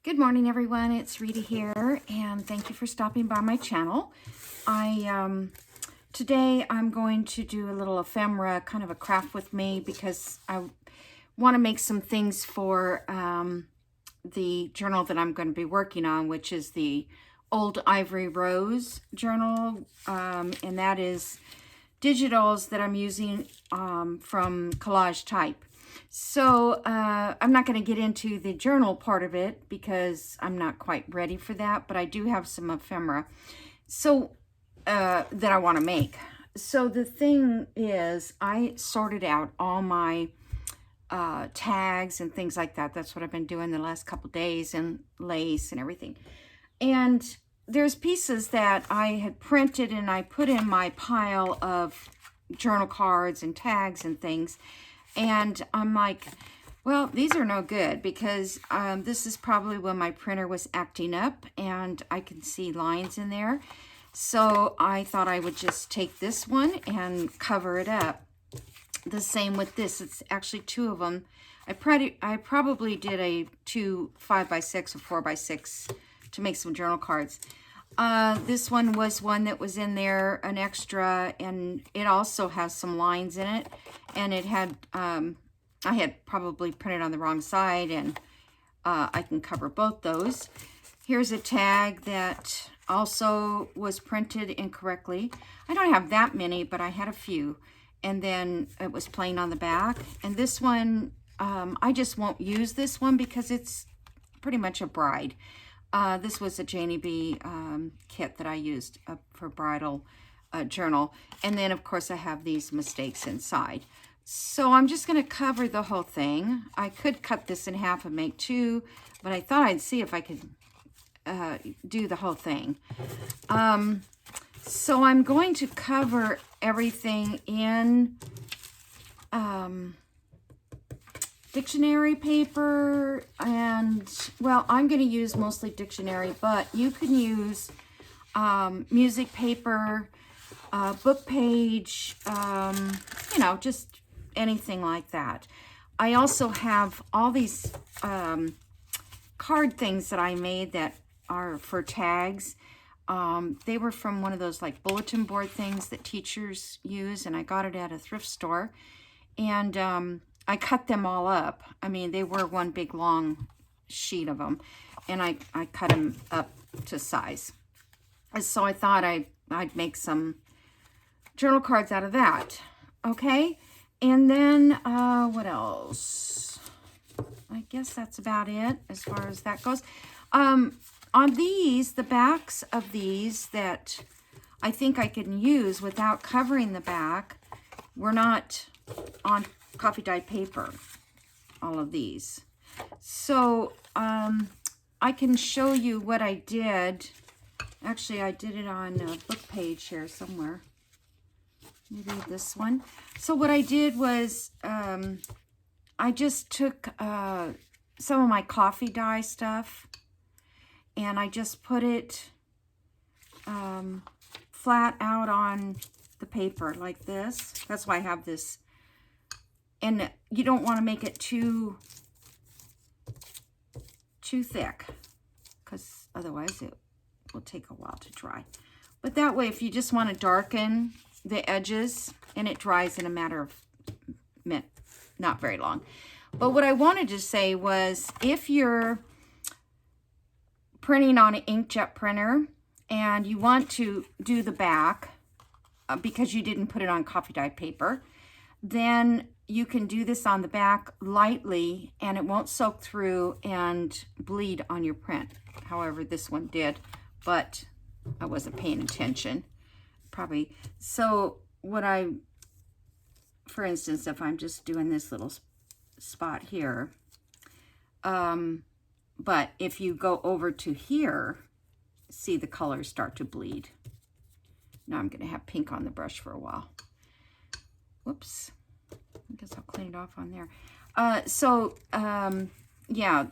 Good morning, everyone. It's Rita here, and thank you for stopping by my channel. Today I'm going to do a little ephemera, kind of a craft with me, because I want to make some things for the journal that I'm going to be working on, which is the Old Ivory Rose journal, and that is digitals that I'm using from Collage Type. So I'm not going to get into the journal part of it because I'm not quite ready for that, but I do have some ephemera that I want to make. So the thing is, I sorted out all my tags and things like that. That's what I've been doing the last couple days, and lace and everything. And there's pieces that I had printed and I put in my pile of journal cards and tags and things. And I'm like, well, these are no good because this is probably when my printer was acting up and I can see lines in there. So I thought I would just take this one and cover it up. The same with this. It's actually two of them. I probably did a 2 5x6 or 4x6 to make some journal cards. This one was one that was in there, an extra, and it also has some lines in it. And it had, I had probably printed on the wrong side, and I can cover both those. Here's a tag that also was printed incorrectly. I don't have that many, but I had a few. And then it was plain on the back. And this one, I just won't use this one because it's pretty much a bride. This was a Janie B kit that I used for bridal journal. And then, of course, I have these mistakes inside. So I'm just going to cover the whole thing. I could cut this in half and make two, but I thought I'd see if I could do the whole thing. So I'm going to cover everything in dictionary paper, and well, I'm going to use mostly dictionary, but you can use music paper, book page, you know, just anything like that. I also have all these card things that I made that are for tags. They were from one of those like bulletin board things that teachers use, and I got it at a thrift store. And I cut them all up. I mean, they were one big long sheet of them, and I cut them up to size. So I thought I'd make some journal cards out of that. Okay, and then what else? I guess that's about it as far as that goes. On these, the backs of these that I think I can use without covering the back were not on coffee dyed paper, all of these. So I can show you what I did. Actually, I did it on a book page here somewhere. Maybe this one. So what I did was I just took some of my coffee dye stuff, and I just put it flat out on the paper like this. That's why I have this. And you don't want to make it too thick, because otherwise it will take a while to dry. But that way, if you just want to darken the edges, and it dries in a matter of not very long. But what I wanted to say was, if you're printing on an inkjet printer and you want to do the back because you didn't put it on coffee dyed paper, then you can do this on the back lightly and it won't soak through and bleed on your print. However, this one did, but I wasn't paying attention probably. So for instance, if I'm just doing this little spot here, but if you go over to here, see the colors start to bleed. Now I'm going to have pink on the brush for a while. Whoops. I guess I'll clean it off on there. Yeah,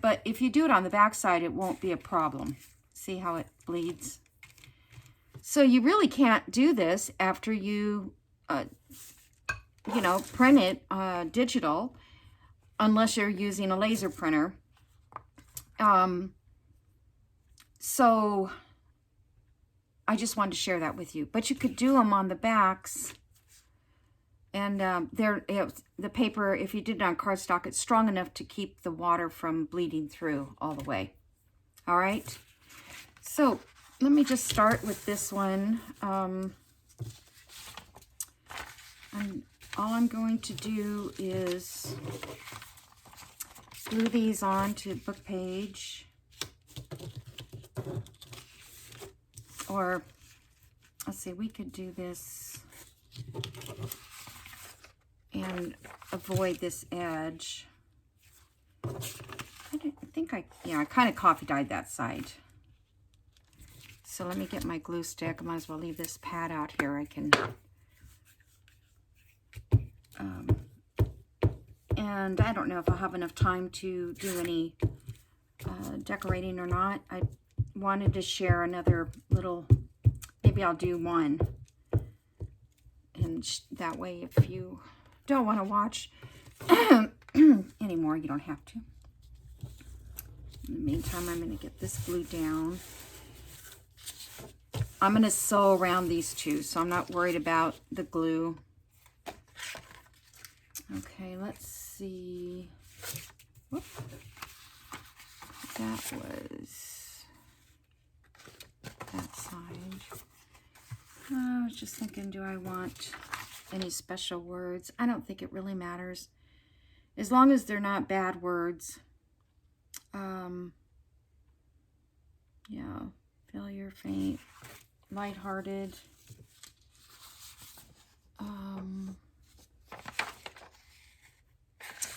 but if you do it on the back side, it won't be a problem. See how it bleeds? So you really can't do this after you, you know, print it digital, unless you're using a laser printer. So I just wanted to share that with you. But you could do them on the backs. And the paper, if you did it on cardstock, it's strong enough to keep the water from bleeding through all the way. All right. So let me just start with this one. And all I'm going to do is glue these on to the book page. Or, let's see, we could do this and avoid this edge. I kind of coffee dyed that side. So let me get my glue stick. I might as well leave this pad out here. I can, and I don't know if I'll have enough time to do any decorating or not. I wanted to share another little, maybe I'll do one. And that way, if you don't want to watch anymore, you don't have to. In the meantime, I'm going to get this glued down. I'm going to sew around these two, so I'm not worried about the glue. Okay, let's see. Whoop. That was that side. I was just thinking, do I want any special words? I don't think it really matters. As long as they're not bad words. Yeah, failure, faint, lighthearted.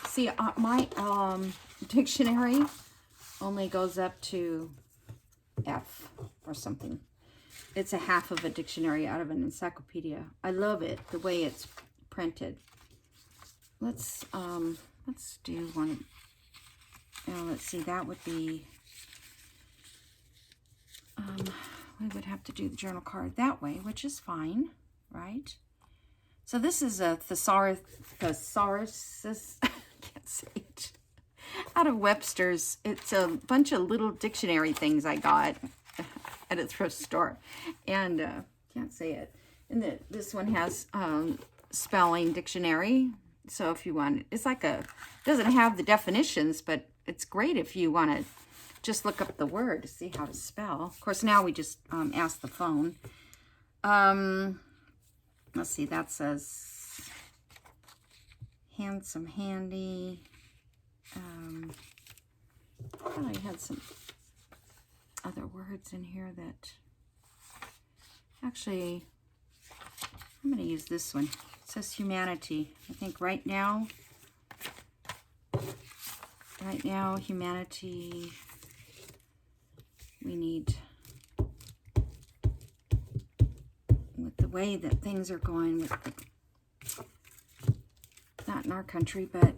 See, my dictionary only goes up to F or something. It's a half of a dictionary out of an encyclopedia. I love it, the way it's printed. Let's do one. Now, let's see, that would be, we would have to do the journal card that way, which is fine, right? So this is a thesaurus, I can't say it, out of Webster's. It's a bunch of little dictionary things I got at a thrift store, and can't say it. And this one has spelling dictionary. So if you want, it's like doesn't have the definitions, but it's great if you want to just look up the word to see how to spell. Of course, now we just ask the phone. Let's see, that says handsome, handy. I thought I had some other words in here that actually, I'm going to use this one. It says humanity. I think right now, humanity, we need, with the way that things are going, with not in our country, but,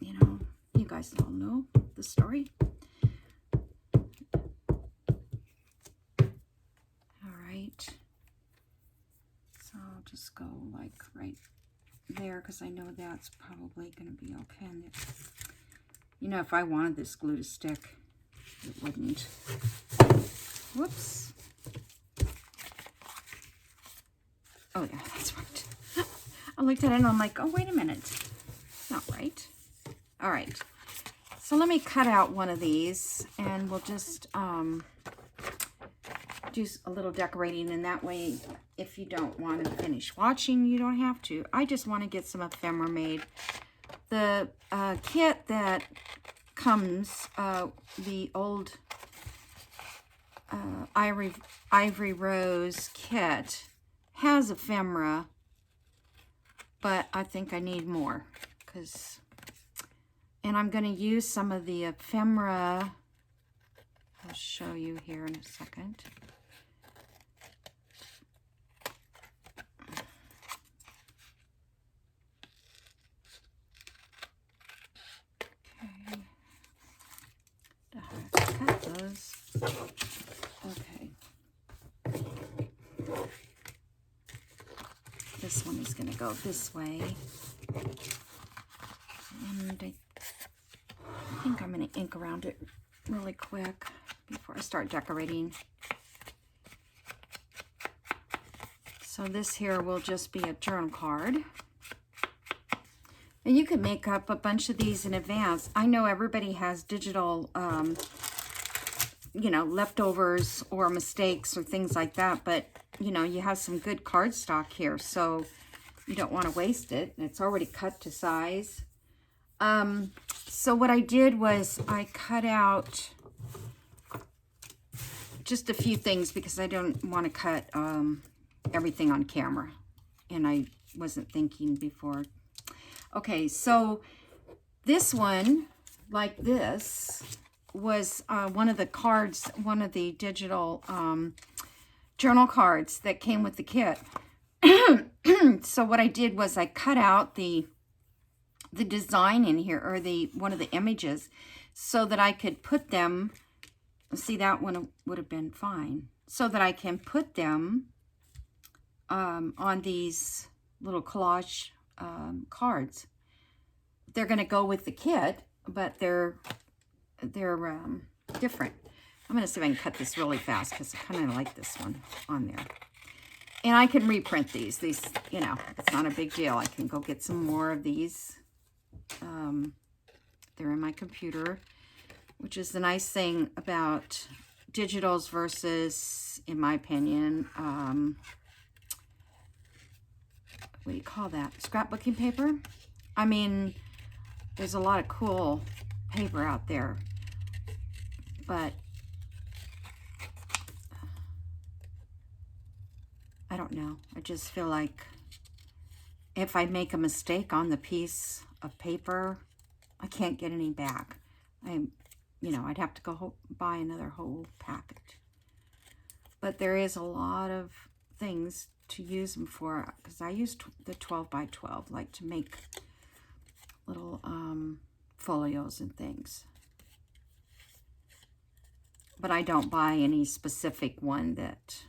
you know, you guys all know the story. All right. So I'll just go like right there, because I know that's probably going to be okay. And you know, if I wanted this glue to stick, it wouldn't. Whoops. Oh yeah, that's right. I looked at it and I'm like, oh, wait a minute. It's not right. All right. So let me cut out one of these, and we'll just do a little decorating, and that way, if you don't want to finish watching, you don't have to. I just want to get some ephemera made. The kit that comes, the old Ivory Rose kit, has ephemera, but I think I need more, and I'm going to use some of the ephemera. I'll show you here in a second. Cut those. Okay. This one is going to go this way. And I think I'm going to ink around it really quick before I start decorating. So this here will just be a journal card. And you can make up a bunch of these in advance. I know everybody has digital, you know, leftovers or mistakes or things like that, but, you know, you have some good cardstock here, so you don't want to waste it. It's already cut to size. So what I did was I cut out just a few things because I don't want to cut everything on camera, and I wasn't thinking before. Okay, so this one, like this, was one of the cards, one of the digital journal cards that came with the kit. So what I did was I cut out the design in here, or one of the images, so that I could put them, see, that one would have been fine, so that I can put them on these little collage cards. They're going to go with the kit, but they're different. I'm going to see if I can cut this really fast because I kind of like this one on there. And I can reprint these. These, you know, it's not a big deal. I can go get some more of these. They're in my computer, which is the nice thing about digitals versus, in my opinion, what do you call that? Scrapbooking paper? I mean, there's a lot of cool paper out there, but I don't know. I just feel like if I make a mistake on the piece of paper, I can't get any back. You know, I'd have to go buy another whole packet. But there is a lot of things to use them for, because I use the 12 by 12, like to make little folios and things. But I don't buy any specific one that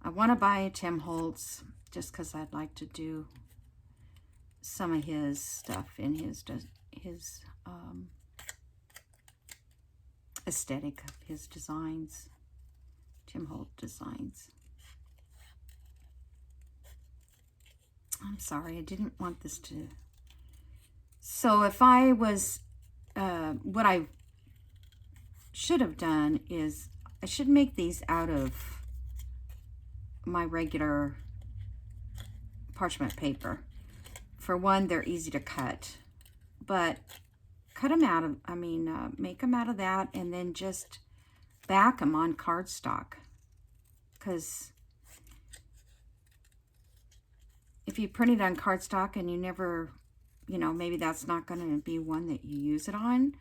I want to buy. A Tim Holtz, just because I'd like to do some of his stuff in his aesthetic of his designs, Tim Holtz designs. I'm sorry, I didn't want this to. So if I was, what I should have done is I should make these out of my regular parchment paper. For one, they're easy to cut, but cut them out of, make them out of that, and then just back them on cardstock. Because if you print it on cardstock and you never, you know, maybe that's not going to be one that you use it on,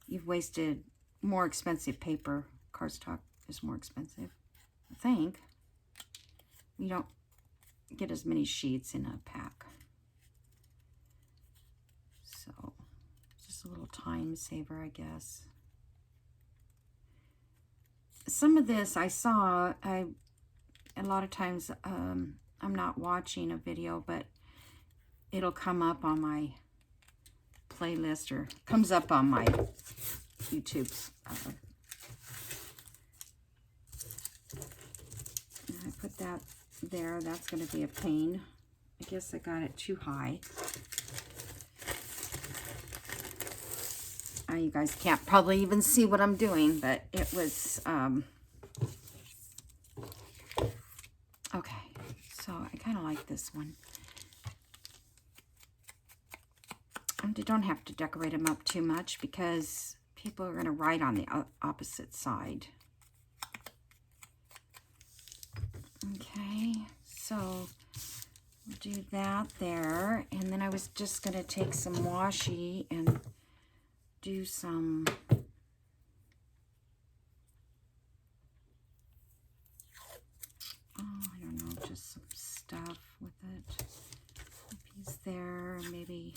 you've wasted more expensive paper. Cardstock is more expensive, I think. You don't get as many sheets in a pack. So, just a little time saver, I guess. Some of this I saw, a lot of times I'm not watching a video, but it'll come up on my playlist, or comes up on my YouTube. I put that there. That's going to be a pain. I guess I got it too high. You guys can't probably even see what I'm doing, but it was, okay, so I kind of like this one. And you don't have to decorate them up too much because people are going to write on the opposite side. Okay, so we'll do that there. And then I was just going to take some washi and do some I don't know, just some stuff with it. A piece there, maybe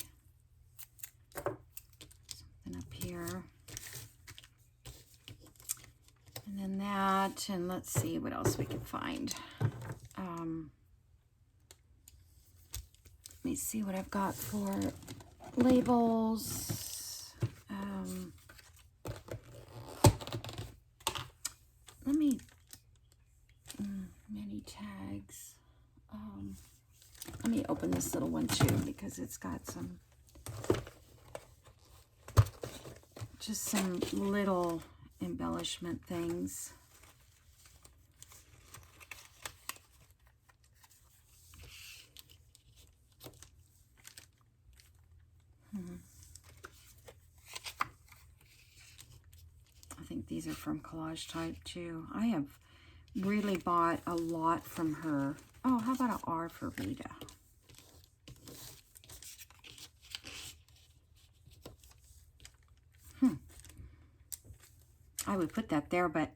something up here. And then that, and let's see what else we can find. Let me see what I've got for labels. tags. Let me open this little one too, because it's got some, just some little embellishment things. I think these are from Collage Type too. I have really bought a lot from her. Oh, how about an R for Rita? I would put that there, but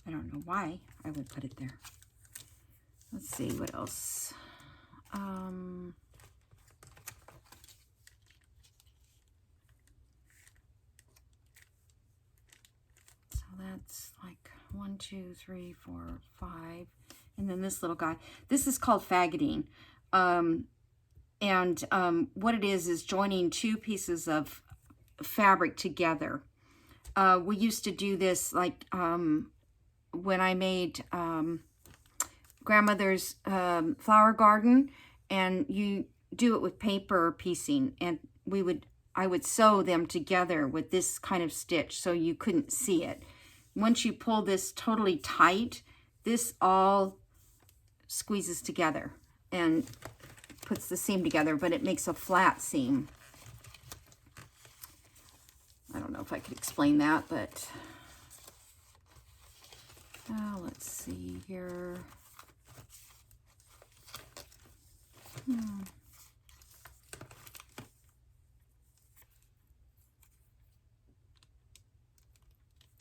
I don't know why I would put it there. Let's see what else. So that's like 1, 2, 3, 4, 5. And then this little guy. This is called faggoting. What it is joining two pieces of fabric together. We used to do this like when I made grandmother's flower garden, and you do it with paper piecing, and I would sew them together with this kind of stitch so you couldn't see it. Once you pull this totally tight, this all squeezes together and puts the seam together, but it makes a flat seam. I don't know if I could explain that, but let's see here.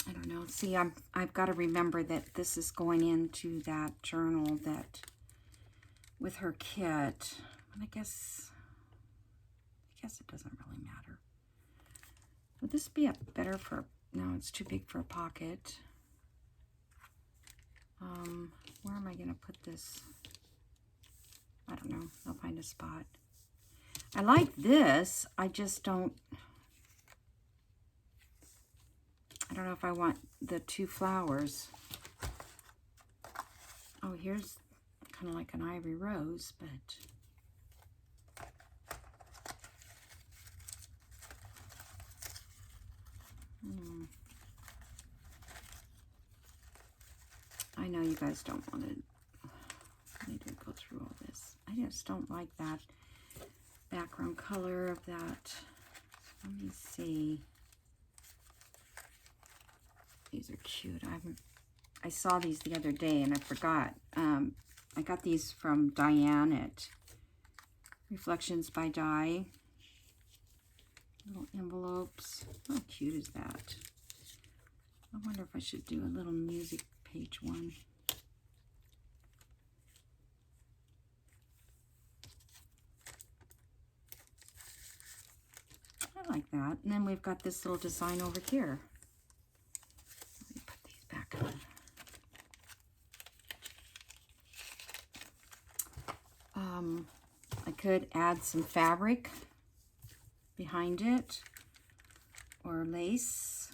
I don't know. See, I've got to remember that this is going into that journal that with her kit. And I guess it doesn't really matter. Would this be better for, no, it's too big for a pocket. Where am I going to put this? I don't know. I'll find a spot. I like this. I just don't know if I want the two flowers. Oh, here's kind of like an ivory rose, but I know you guys don't want to need to go through all this. I just don't like that background color of that. Let me see. These are cute. I saw these the other day and I forgot. I got these from Diane at Reflections by Di. Little envelopes. How cute is that? I wonder if I should do a little music page one. I like that. And then we've got this little design over here. Let me put these back on. I could add some fabric behind it or lace.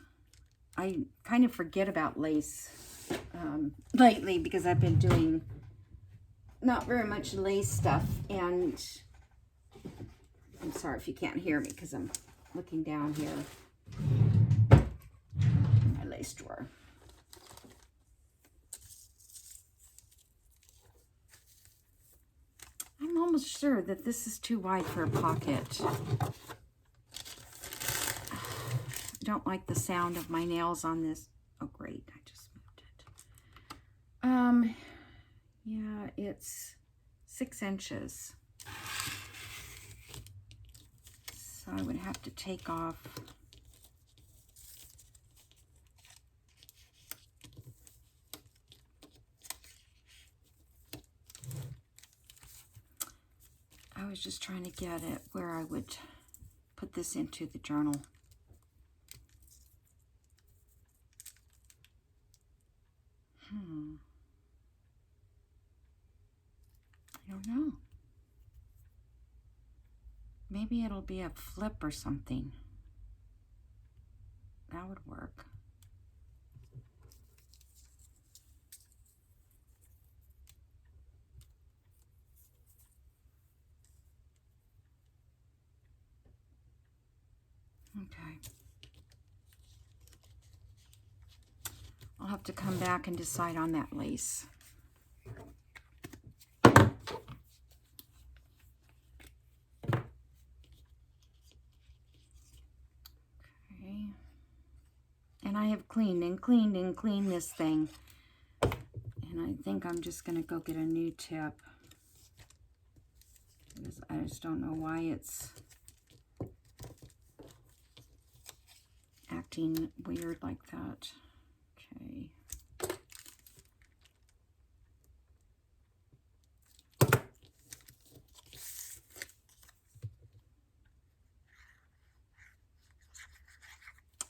I kind of forget about lace lately because I've been doing not very much lace stuff, and I'm sorry if you can't hear me because I'm looking down here in my lace drawer. I'm almost sure that this is too wide for a pocket. I don't like the sound of my nails on this. Oh, great. I just moved it. Yeah, it's 6 inches. So I would have to take off I was just trying to get it where I would put this into the journal. I don't know. Maybe it'll be a flip or something. That would work. Okay. I'll have to come back and decide on that lace. Okay. And I have cleaned and cleaned and cleaned this thing. And I think I'm just going to go get a new tip. Because I just don't know why it's acting weird like that. Okay.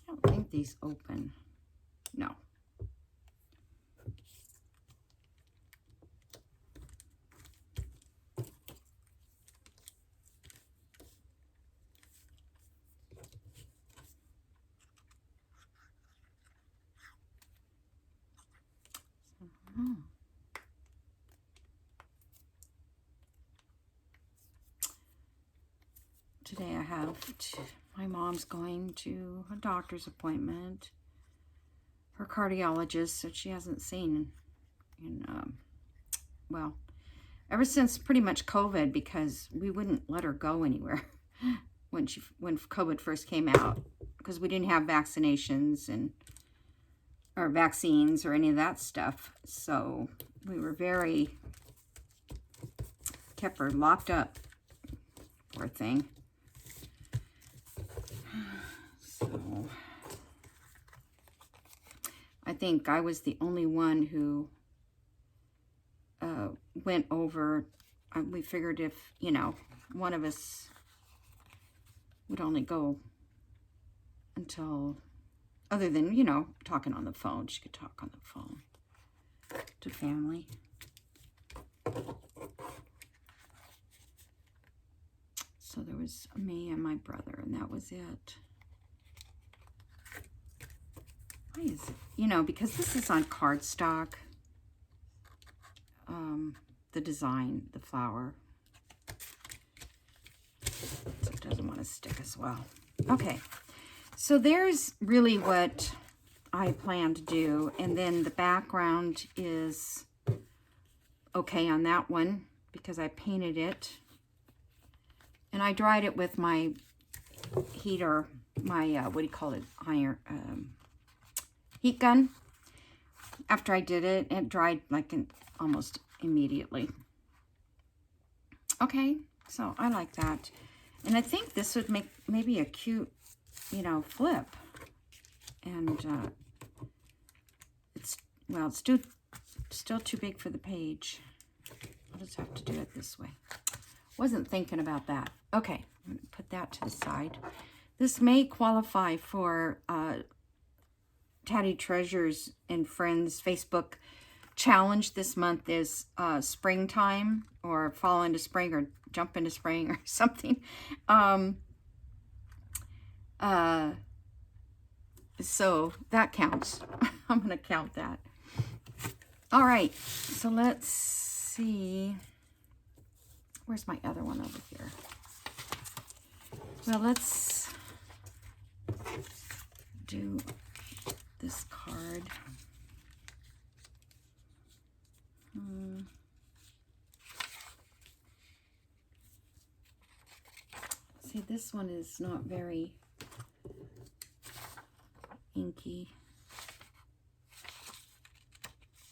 I don't think these open. No. Oh. Today I have my mom's going to a doctor's appointment. Her cardiologist that she hasn't seen in, well, ever since pretty much COVID, because we wouldn't let her go anywhere when COVID first came out, because we didn't have vaccinations or vaccines or any of that stuff. So we were kept her locked up, poor thing. So I think I was the only one who went over. We figured if, one of us would only go until, other than, talking on the phone. She could talk on the phone to family. So there was me and my brother, and that was it. Why is it, because this is on cardstock, the design, the flower, so it doesn't want to stick as well. Okay, so there's really what I plan to do, and then the background is okay on that one because I painted it, and I dried it with my heater, my what do you call it, iron heat gun. After I did it, it dried like almost immediately. Okay, so I like that. And I think this would make maybe a cute, flip. And it's still too big for the page. I'll just have to do it this way. Wasn't thinking about that. Okay, I'm going to put that to the side. This may qualify for Tatty Treasures and Friends Facebook challenge. This month is springtime, or fall into spring, or jump into spring, or something. So that counts. I'm going to count that. All right, so let's see. Where's my other one over here? Well, let's do this card. See, this one is not very inky.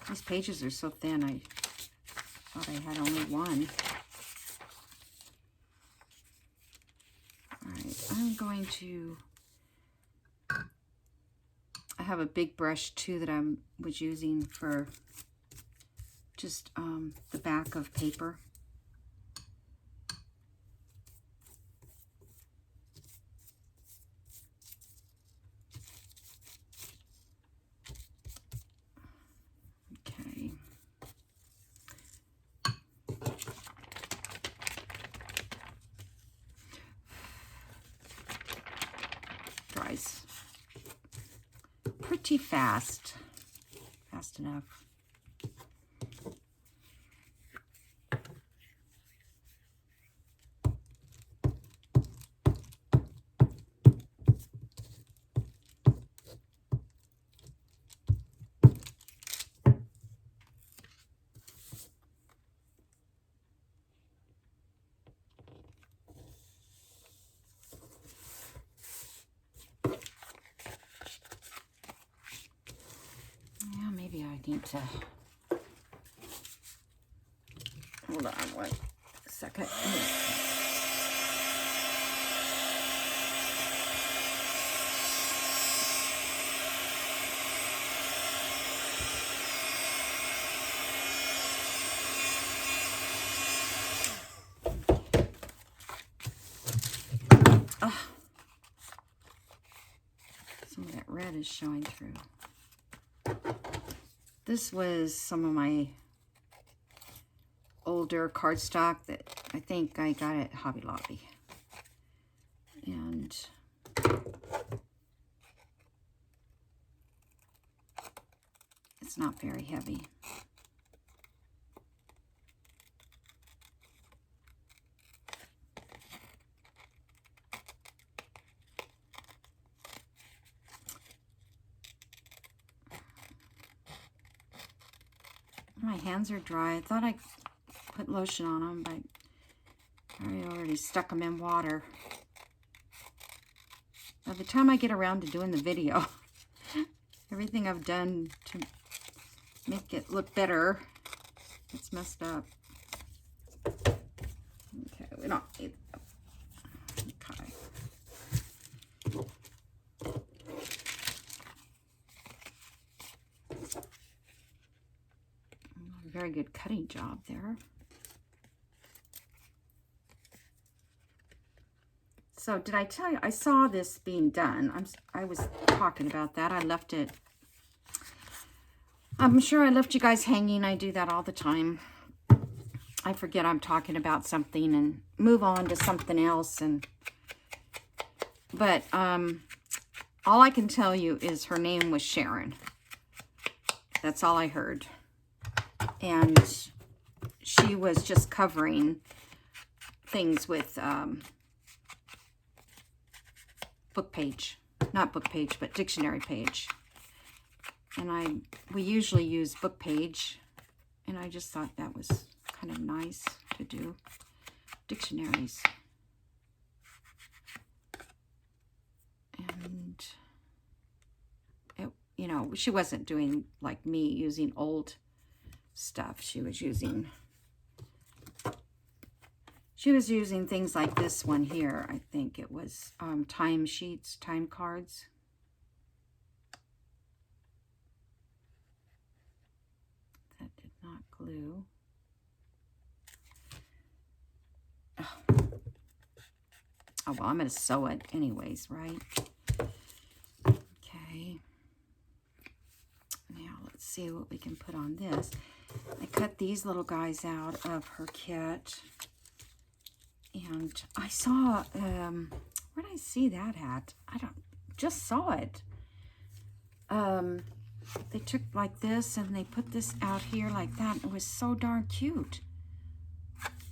These pages are so thin, I thought I had only one. All right, I'm going to, I have a big brush too that I was using for just the back of paper. Okay. Dries pretty fast enough. need to... Hold on 1 second. Some of that red is showing through. This was some of my older cardstock that I think I got at Hobby Lobby. And it's not very heavy. My hands are dry. I thought I put lotion on them, but I already stuck them in water. By the time I get around to doing the video, everything I've done to make it look better, it's messed up. Okay, we don't need that. Okay. Very good cutting job there. So did I tell you, I saw this being done. I was talking about that. I left it. I'm sure I left you guys hanging. I do that all the time. I forget I'm talking about something and move on to something else. But all I can tell you is her name was Sharon. That's all I heard. And she was just covering things with book page, not book page, but dictionary page. And we usually use book page, and I just thought that was kind of nice to do dictionaries. And it, you know, she wasn't doing like me using old stuff. She was using things like this one here. I think it was time sheets, time cards. That did not glue. Oh, well, I'm going to sew it anyways, right? Okay. Now let's see what we can put on this. I cut these little guys out of her kit. And I saw, where did I see that at? Just saw it. They took like this and they put this out here like that. It was so darn cute.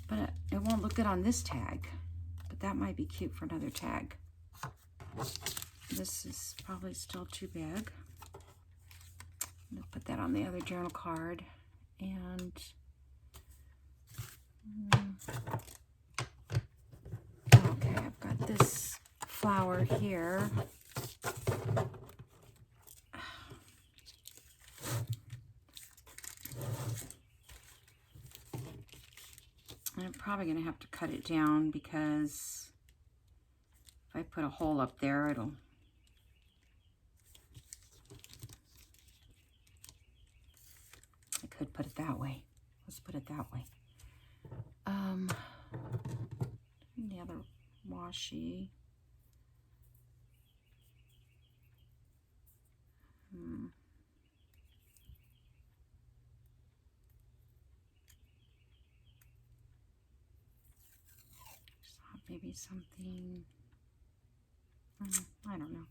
But it won't look good on this tag. But that might be cute for another tag. This is probably still too big. I'm going to put that on the other journal card. And okay, I've got this flower here. I'm probably going to have to cut it down because if I put a hole up there, it'll... I could put it that way. Let's put it that way. The other washi. Maybe something, I don't know.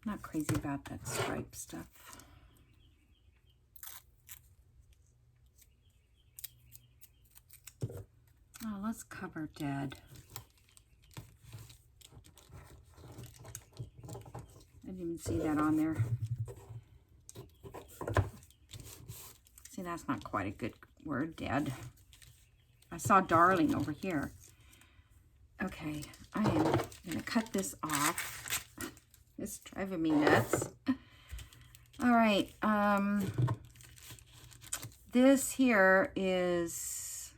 Not crazy about that stripe stuff. Oh, let's cover dead. I didn't even see that on there. See, that's not quite a good word, dead. I saw darling over here. Okay, I am going to cut this off. It's driving me nuts. All right. This here is,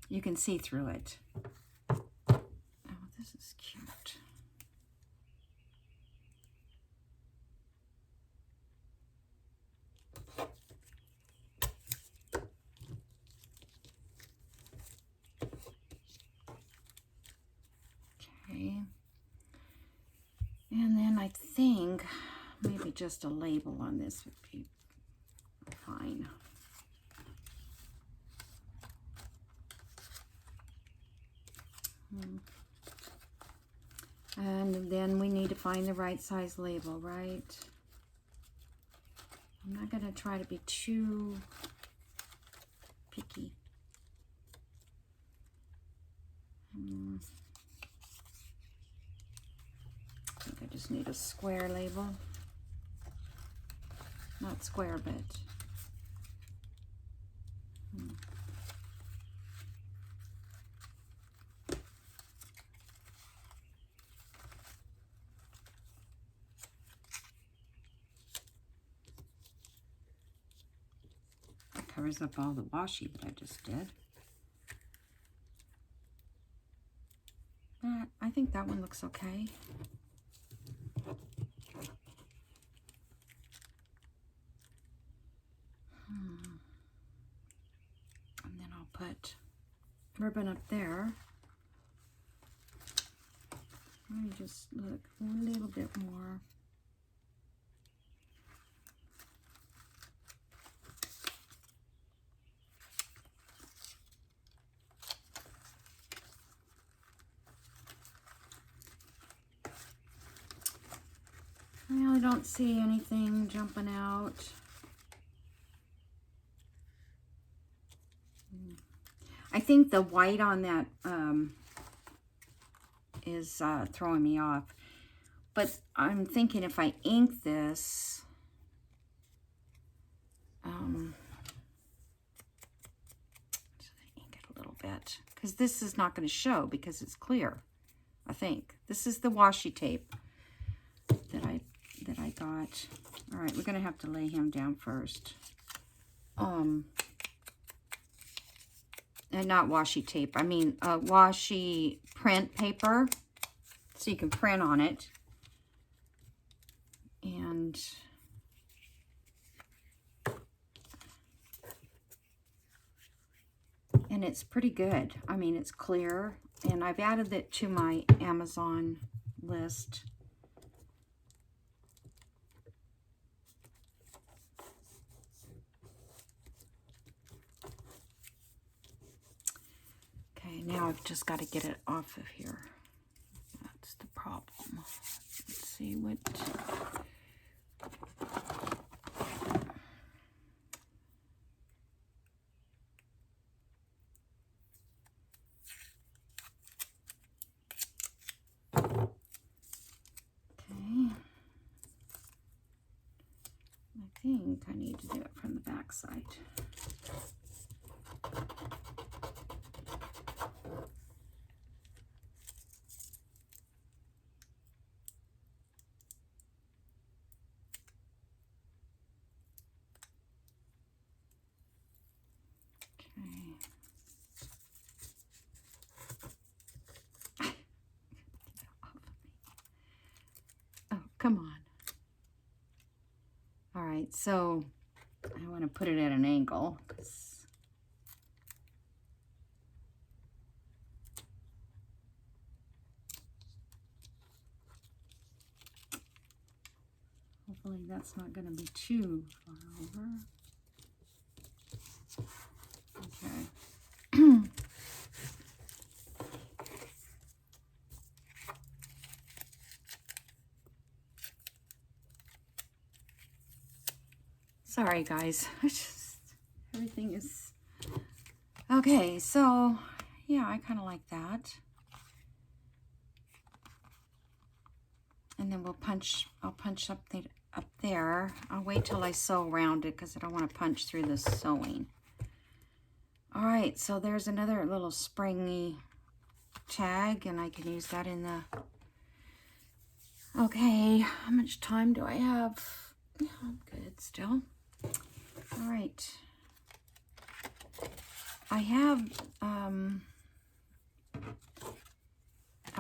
you can see through it. Oh, this is cute. Okay. And then I think maybe just a label on this would be fine. And then we need to find the right size label, right? I'm not going to try to be too picky. I think I just need a square label. Not square, but... That covers up all the washi that I just did. But I think that one looks okay. And then I'll put ribbon up there. Let me just look a little bit more. I really don't see anything jumping out. I think the white on that is throwing me off. But I'm thinking if I ink this, ink it a little bit, because this is not going to show because it's clear. I think this is the washi tape that I got. All right, we're going to have to lay him down first. And not washi tape. I mean washi print paper, so you can print on it. And it's pretty good. I mean, it's clear, and I've added it to my Amazon list. Okay, now I've just got to get it off of here. That's the problem. Let's see what... I think I need to do it from the back side. Okay. Oh, come on. All right, so I want to put it at an angle because hopefully that's not going to be too far over. Okay. Sorry, guys. Everything is... Okay, so, yeah, I kind of like that. And then I'll punch up there. I'll wait till I sew around it because I don't want to punch through the sewing. All right, so there's another little springy tag, and I can use that in the Okay, how much time do I have? Yeah, I'm good still. All right. I have, I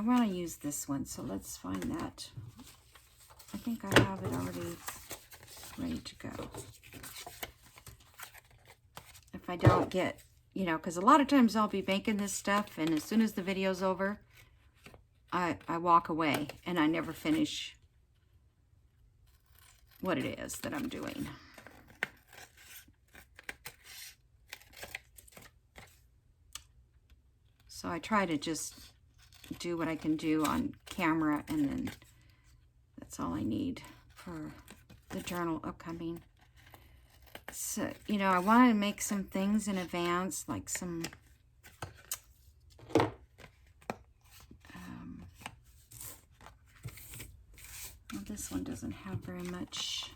want to use this one, so let's find that. I think I have it already ready to go. If I don't get, you know, because a lot of times I'll be making this stuff, and as soon as the video's over, I walk away, and I never finish what it is that I'm doing. So I try to just do what I can do on camera, and then that's all I need for the journal upcoming. So, you know, I wanted to make some things in advance, like some well, this one doesn't have very much.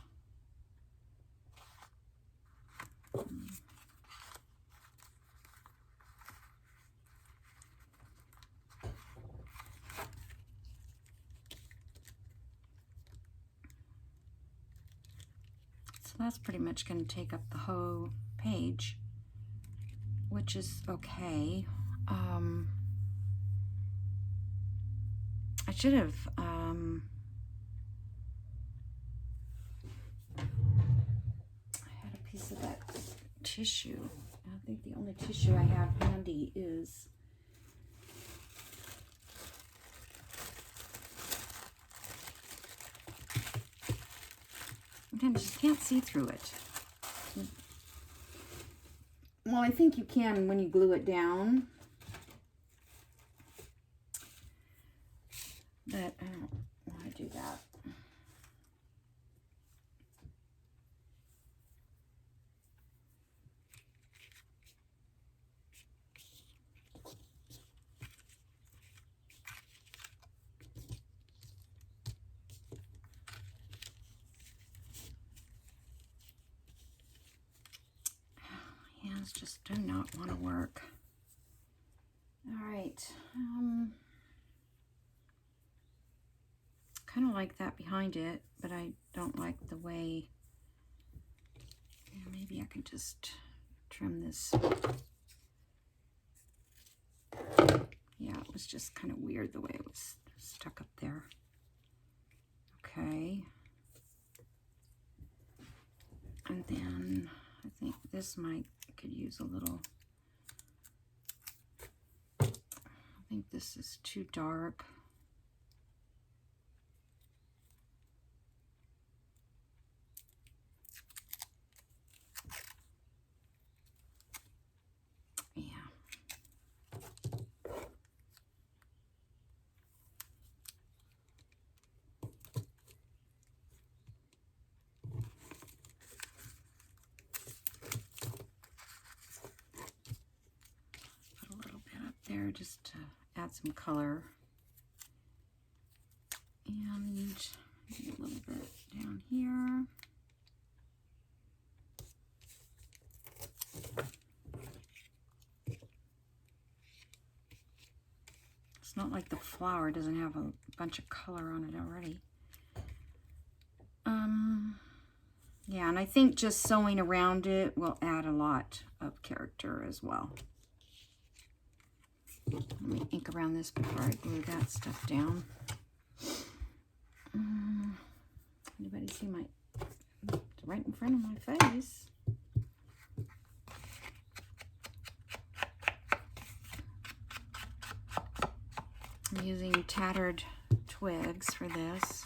So that's pretty much going to take up the whole page, which is okay. I should have I had a piece of that tissue. I think the only tissue I have handy is I just can't see through it. Well, I think you can when you glue it down. But I don't want to do that. Hands just do not want to work. All right. Kind of like that behind it, but I don't like the way. Maybe I can just trim this. Yeah, it was just kind of weird the way it was stuck up there. Okay. And then I think this could use a little. I think this is too dark. Yeah. Put a little bit up there just to add some color. And maybe a little bit down here. It's not like the flower doesn't have a bunch of color on it already. Yeah, and I think just sewing around it will add a lot of character as well. Let me ink around this before I glue that stuff down. Anybody see my, it's right in front of my face. I'm using tattered twigs for this.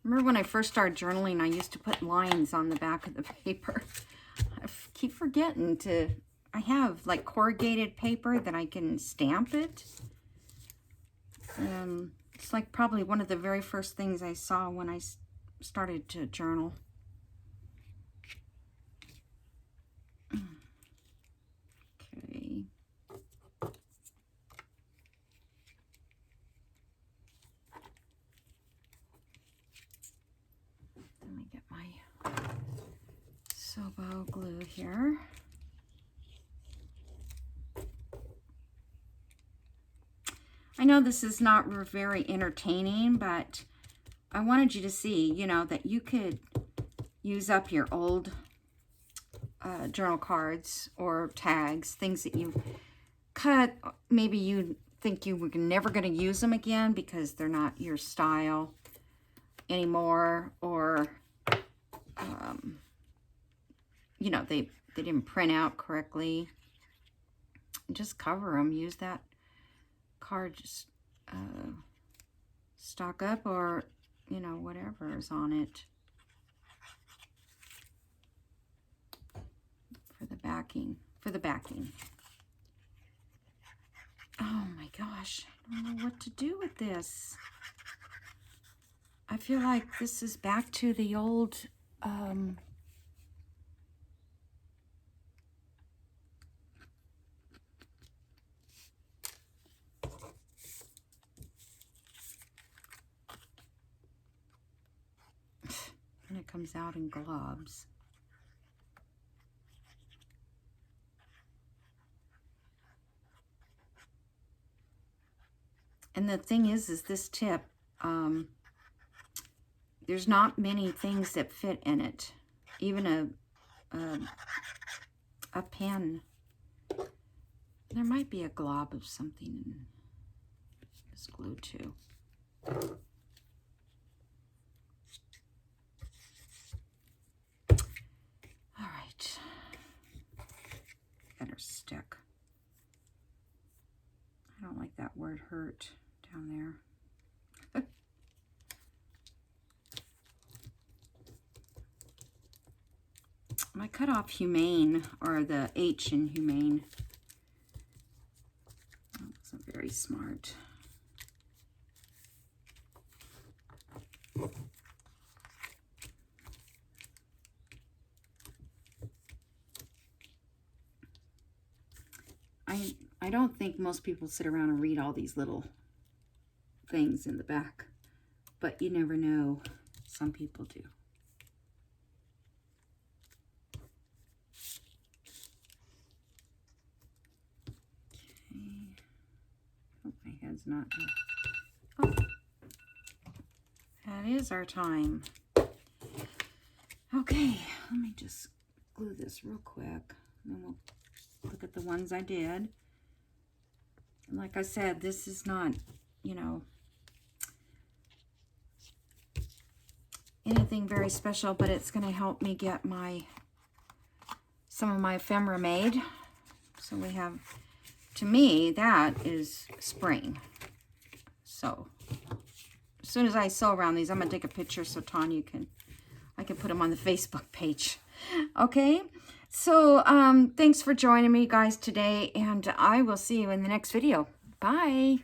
Remember when I first started journaling, I used to put lines on the back of the paper. I keep forgetting to, I have like corrugated paper that I can stamp it. It's like probably one of the very first things I saw when I started to journal. Okay. Sobo glue here. I know this is not very entertaining, but I wanted you to see, you know, that you could use up your old journal cards or tags, things that you cut. Maybe you think you were never going to use them again because they're not your style anymore, or you know, they didn't print out correctly. Just cover them. Use that card, just stock up, or you know, whatever is on it for the backing. Oh my gosh, I don't know what to do with this. I feel like this is back to the old and it comes out in globs. And the thing is this tip, there's not many things that fit in it. Even a pen. There might be a glob of something in this glue too. All right. Better stick. I don't like that word hurt down there. I cut off humane, or the H in humane. That wasn't very smart. I don't think most people sit around and read all these little things in the back, but you never know. Some people do. Okay. Hope my head's not. Oh, that is our time. Okay, let me just glue this real quick, and then we'll look at the ones I did. And like I said, this is not, you know, anything very special, but it's going to help me get some of my ephemera made. So we have, to me, that is spring. So as soon as I sew around these, I'm going to take a picture so Tanya I can put them on the Facebook page. Okay, so thanks for joining me guys today, and I will see you in the next video. Bye.